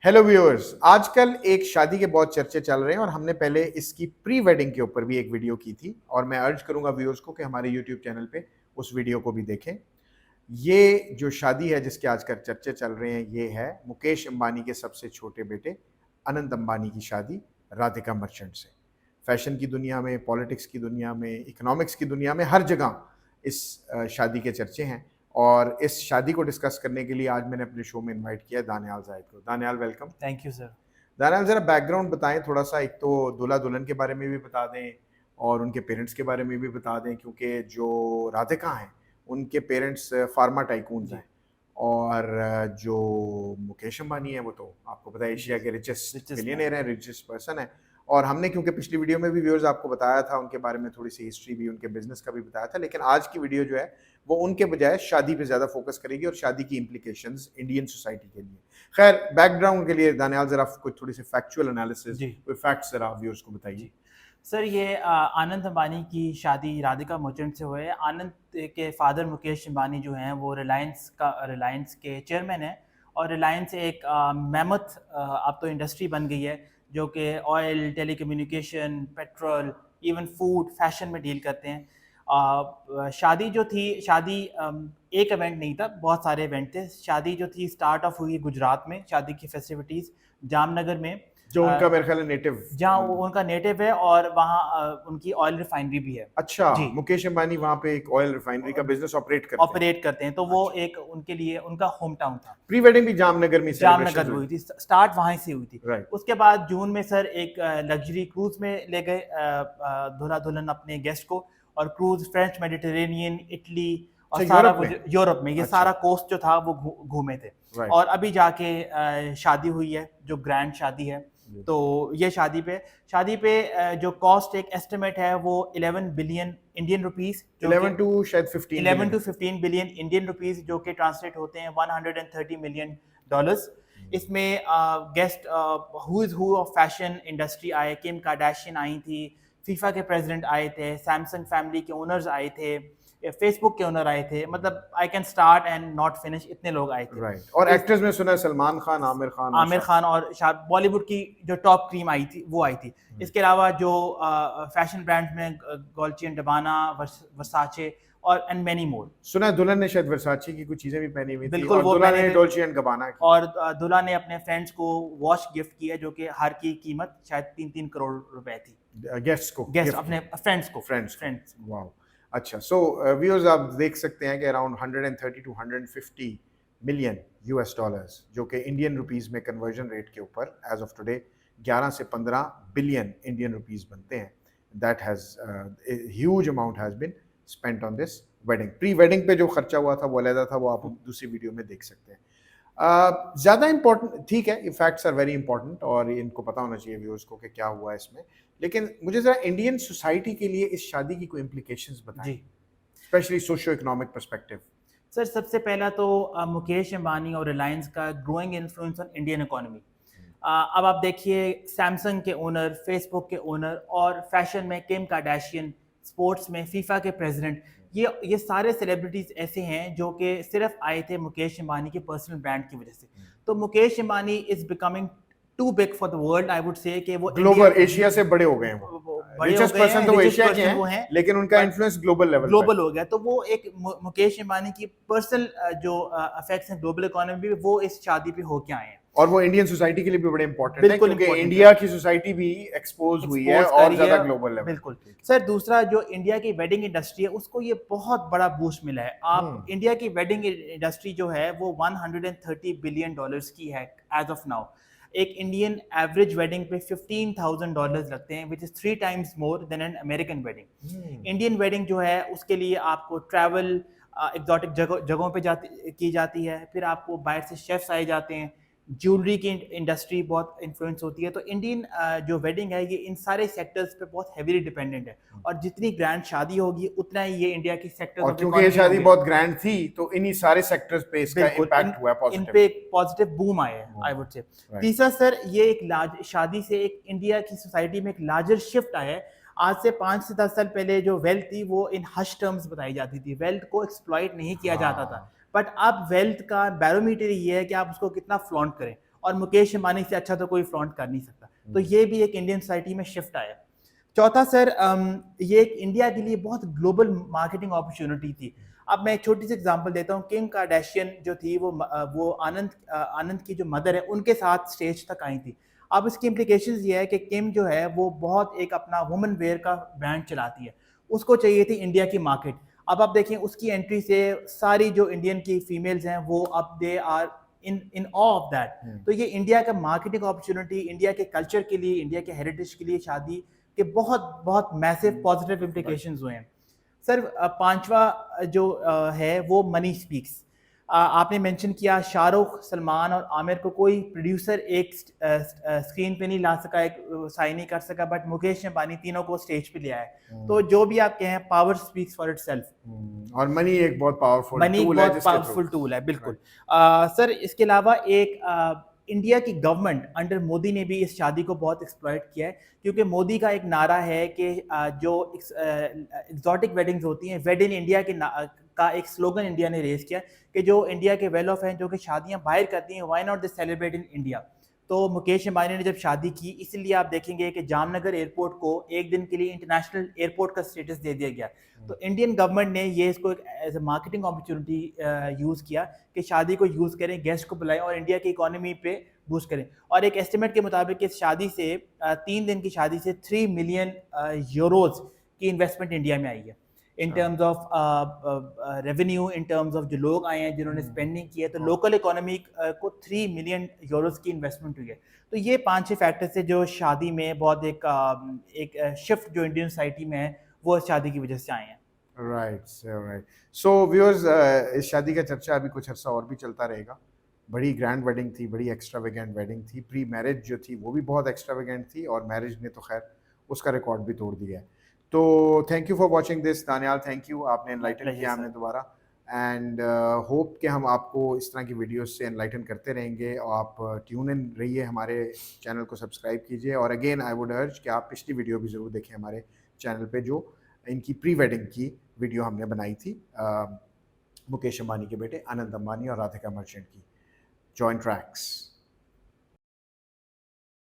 Hello viewers, आजकल एक शादी के बहुत चर्चे चल रहे हैं और हमने पहले इसकी प्री वेडिंग के ऊपर भी एक वीडियो की थी और मैं अर्ज करूंगा व्यूअर्स को कि हमारे यूट्यूब चैनल पे उस वीडियो को भी देखें। ये जो शादी है जिसके आजकल चर्चे चल रहे हैं, ये है मुकेश अंबानी के सबसे छोटे बेटे अनंत अंबानी की शादी राधिका मर्चेंट से। फैशन की दुनिया में, पॉलिटिक्स की दुनिया में, इकोनॉमिक्स की दुनिया में, हर जगह इस शादी के चर्चे हैं। और इस शादी को डिस्कस करने के लिए आज मैंने अपने शो में इनवाइट किया दानियाल जाहिद को। Daniyal, welcome. Thank you sir. Daniyal, जरा बैकग्राउंड बताएं थोड़ा सा। एक तो दूल्हा दुल्हन के बारे में भी बता दें और उनके पेरेंट्स के बारे में भी बता दें, क्योंकि जो राधिका हैं उनके पेरेंट्स फार्मा टाइकून्स हैं और जो मुकेश अंबानी है वो तो आपको पता है एशिया के रिचेस्ट मिलियनेयर हैं, रिचेस्ट पर्सन है। और हमने क्योंकि पिछली वीडियो में भी व्यूअर्स आपको बताया था उनके बारे में, थोड़ी सी हिस्ट्री भी, उनके बिजनेस का भी बताया था, लेकिन आज की वीडियो जो है वो उनके बजाय शादी पे ज्यादा फोकस करेगी और शादी की इंप्लीकेशंस इंडियन सोसाइटी के लिए। खैर, बैकग्राउंड के लिए दानियाल जरा कुछ थोड़ी सी फैक्चुअल एनालिसिस, कोई फैक्ट्स जरा व्यूअर्स को बताइए। सर, ये आनंद अंबानी की शादी राधिका मर्चेंट से हुई है। आनंद के फादर मुकेश अंबानी जो हैं वो रिलायंस के चेयरमैन हैं और रिलायंस एक मेमथ अब तो इंडस्ट्री बन गई है जो कि oil, telecommunication, petrol, even food, fashion में डील करते हैं। शादी जो थी, एक इवेंट नहीं था, बहुत सारे इवेंट थे। शादी जो थी स्टार्ट ऑफ हुई गुजरात में, शादी की फेस्टिविटीज़ जामनगर में, जो उनका मेरे ख्याल है नेटिव, जहाँ उनका नेटिव है और वहाँ उनकी ऑयल रिफाइनरी भी है। अच्छा जी, मुकेश अंबानी वहाँ पे एक ऑयल रिफाइनरी का बिजनेस ऑपरेट करते हैं, तो वो अच्छा। एक उनके लिए उनका होम टाउन था। प्री वेडिंग भी जामनगर में जामनगर हुई थी, स्टार्ट वहीं से हुई थी। राइट। उसके बाद जून में सर एक लग्जरी क्रूज में ले गए दूल्हा दुल्हन अपने गेस्ट को, और क्रूज फ्रेंच मेडिटेरेनियन, इटली और अच्छा, सारा यूरोप में? यूरोप में, ये अच्छा। सारा कोस्ट जो था वो घूमे थे। राइट। और अभी जाके शादी हुई है, जो ग्रैंड शादी है। तो ये शादी पे जो कॉस्ट एक एस्टिमेट है वो 11 बिलियन इंडियन रुपीस, 11 टू शायद 11 टू 15 15 बिलियन इंडियन रुपीस, जो कि ट्रांसलेट होते हैं 130 मिलियन डॉलर्स। इसमें guest who is who of fashion industry आए, किम कार्दाशियन आई थी, फीफा के प्रेसिडेंट आए थे, सैमसंग फैमिली के ओनर्स आए थे, फेसबुक के ओनर आए थे, मतलब I can start and not finish, इतने लोग आए थे। राइट। और एक्टर्स में सुना है सलमान खान, आमिर खान और बॉलीवुड की जो टॉप क्रीम आई थी वो आई थी। इसके अलावा जो फैशन ब्रांड्स में गोल्चे एंड गबाना, वर्साचे और एंड मेनी मोर। सुना है दुल्हन ने शायद वर्साचे की कुछ चीजें भी पहनी हुई थी बिल्कुल, और वो दुल्हन पहने ने थे। डोल्चे एंड गबाना की। और दूल्हा ने अपने फ्रेंड्स को वॉच गिफ्ट किया, जो कि हर की कीमत शायद 3-3 करोड़ रुपए थी। गेस्ट को, गेस्ट अपने फ्रेंड्स। वाओ। अच्छा, सो व्यूअर्स आप देख सकते हैं कि around 130 to 150 million US dollars, जो कि इंडियन रुपीस में कन्वर्जन रेट के ऊपर एज ऑफ टुडे 11 से 15 बिलियन इंडियन रुपीस बनते हैं। That has huge amount has been spent on this wedding. Pre wedding पे जो खर्चा हुआ था वो अलग था, वो आप दूसरी वीडियो में देख सकते हैं। ज़्यादा इंपॉर्टेंट, ठीक है, फैक्ट्स आर वेरी इंपॉर्टेंट और इनको पता होना चाहिए व्यूअर्स को कि क्या हुआ इसमें, लेकिन मुझे ज़रा इंडियन सोसाइटी के लिए इस शादी की कोई इम्प्लीकेशंस बताएं, specially socio economic perspective. Sir, सबसे पहला तो मुकेश अंबानी और रिलायंस का growing influence on Indian economy. अब आप देखिए, सैमसंग के ओनर, फेसबुक के ओनर, और फैशन में किम कार्दाशियन, स्पोर्ट्स में फीफा के प्रेसिडेंट, ये सारे सेलिब्रिटीज ऐसे हैं जो कि सिर्फ आए थे मुकेश अंबानी के पर्सनल ब्रांड की वजह से। तो Mukesh Ambani is becoming too big for the world, I would say कि वो ग्लोबल, एशिया से बड़े हो गए हैं। वो रिचेस्ट पर्सन तो वो एशिया के हैं, लेकिन उनका इन्फ्लुएंस ग्लोबल हो गया। तो वो एक मुकेश अंबानी की पर्सनल जो अफेक्ट्स हैं ग्लोबल इकोनॉमी पे, वो इस शादी पे होके आए हैं। और वो इंडियन सोसाइटी के लिए भी बड़े इंपॉर्टेंट है, क्योंकि इंडिया की सोसाइटी भी एक्सपोज हुई है और ज्यादा ग्लोबल लेवल। बिल्कुल सर। दूसरा, जो इंडिया की वेडिंग इंडस्ट्री है उसको ये बहुत बड़ा बूस्ट मिला है। आप इंडिया की वेडिंग इंडस्ट्री जो है वो 130 बिलियन डॉलर्स की है एज ऑफ नाउ। एक इंडियन एवरेज वेडिंग पे $15,000 लगते हैं, which is 3 times more than an American wedding. Indian wedding जो है उसके लिए आपको ट्रैवल एग्जॉटिक जगहों पे की जाती है, फिर आपको बाहर से शेफ्स आए जाते हैं, ज्वेलरी की इंडस्ट्री बहुत इन्फ्लुएंस होती है। तो इंडियन जो वेडिंग है ये इन सारे सेक्टर्स पे बहुत हेवीली डिपेंडेंट है, और जितनी ग्रैंड शादी होगी उतना ही ये इंडिया की सेक्टर्स, और क्योंकि ये शादी बहुत ग्रैंड थी तो इन्हीं सारे सेक्टर्स पे इसका इंपैक्ट हुआ है, पॉजिटिव, इन पे एक पॉजिटिव बूम आया है, आई वुड से। तीसरा सर, ये एक शादी से एक इंडिया की सोसाइटी में एक लार्जर शिफ्ट आया है। आज से 5 से 10 साल पहले जो वेल्थ थी वो इन हश टर्म्स बताई जाती थी, वेल्थ को एक्सप्लॉइट नहीं किया जाता था। बट अब वेल्थ का बैरोमीटर ये है कि आप उसको कितना फ्लॉन्ट करें। और मुकेश अंबानी से अच्छा तो कोई फ्लॉन्ट कर नहीं सकता। तो ये भी एक इंडियन सोसाइटी में शिफ्ट आया। चौथा सर, ये एक इंडिया के लिए बहुत ग्लोबल मार्केटिंग अपॉर्चुनिटी थी। अब मैं एक छोटी सी एग्जांपल देता हूँ। किम कार्दाशियन जो थी वो आनंद की जो मदर है उनके साथ स्टेज तक आई थी। अब इसकी इम्प्लीकेशंस ये है कि किम जो है वो बहुत एक अपना वुमेन वेयर का ब्रांड चलाती है, उसको चाहिए थी इंडिया की मार्केट। अब आप देखें उसकी एंट्री से सारी जो इंडियन की फीमेल्स हैं वो अब they are in awe of that. तो ये इंडिया का मार्केटिंग अपॉर्चुनिटी, इंडिया के कल्चर के लिए, इंडिया के हेरिटेज के लिए शादी के बहुत बहुत मैसिव पॉजिटिव इम्प्लीकेशंस हुए हैं। सर पांचवा जो है वो मनी स्पीक्स। आपने मेंशन किया शाहरुख, सलमान और आमिर को कोई प्रोड्यूसर एक स्क्रीन पे नहीं ला सका, एक साइन नहीं कर सका, बट मुकेश अंबानी तीनों को स्टेज पे ले आए। तो जो भी आप कहें, पावर स्पीक्स फॉर इटसेल्फ। और मनी एक बहुत पावरफुल मनी टूल है बहुत जिसके थ्रू। पावरफुल टूल है, बिल्कुल। सर इसके अलावा एक इंडिया की गवर्नमेंट अंडर मोदी ने भी इस शादी को बहुत एक्सप्लॉइट किया है, क्योंकि मोदी का एक नारा है कि जो एग्जॉटिक वेडिंग्स होती हैं, वेड इन इंडिया का एक स्लोगन इंडिया ने रेज किया कि जो इंडिया के वेल ऑफ हैं जो कि शादियां बाहर करती हैं, why not they celebrate in India. तो मुकेश अंबानी ने जब शादी की, इसलिए आप देखेंगे कि जामनगर एयरपोर्ट को एक दिन के लिए इंटरनेशनल एयरपोर्ट का स्टेटस दे दिया गया। तो इंडियन गवर्नमेंट ने ये इसको एक as a marketing opportunity use किया कि शादी को यूज़ करें, गेस्ट को बुलाएं और इंडिया की इकोनॉमी पे बूस्ट करें। और एक एस्टिमेट के मुताबिक इस शादी से 3 दिन की शादी से 3 मिलियन यूरोज की इन्वेस्टमेंट इंडिया में आई है, in terms of revenue, in terms of जो लोग आए हैं जिन्होंने स्पेंडिंग की है। तो लोकल इकोनॉमी को 3 मिलियन यूरोज की इन्वेस्टमेंट हुई है। तो ये 5-6 फैक्टर्स है जो शादी में बहुत एक शिफ्ट जो इंडियन सोसाइटी में है वो शादी की वजह से आए हैं। राइट। सो व्यूअर्स, इस शादी का चर्चा अभी कुछ अर्सा और भी चलता रहेगा। बड़ी ग्रैंड वेडिंग थी, बड़ी एक्स्ट्रावेगेंट वेडिंग थी। प्री मैरिज जो थी वो भी बहुत एक्स्ट्रावेगेंट थी, और मैरिज ने तो खैर उसका रिकॉर्ड भी तोड़ दिया है। तो thank you for watching this Daniyal, thank you, आपने एनलाइटन किया हमने दोबारा। एंड होप कि हम आपको इस तरह की वीडियोस से एनलाइटन करते रहेंगे, और आप ट्यून इन रहिए, हमारे चैनल को सब्सक्राइब कीजिए। और अगेन आई वुड अर्ज कि आप पिछली वीडियो भी ज़रूर देखें हमारे चैनल पे, जो इनकी प्री वेडिंग की वीडियो हमने बनाई थी मुकेश अंबानी के बेटे आनंद अंबानी और राधिका मर्चेंट की जॉइंट ट्रैक्स।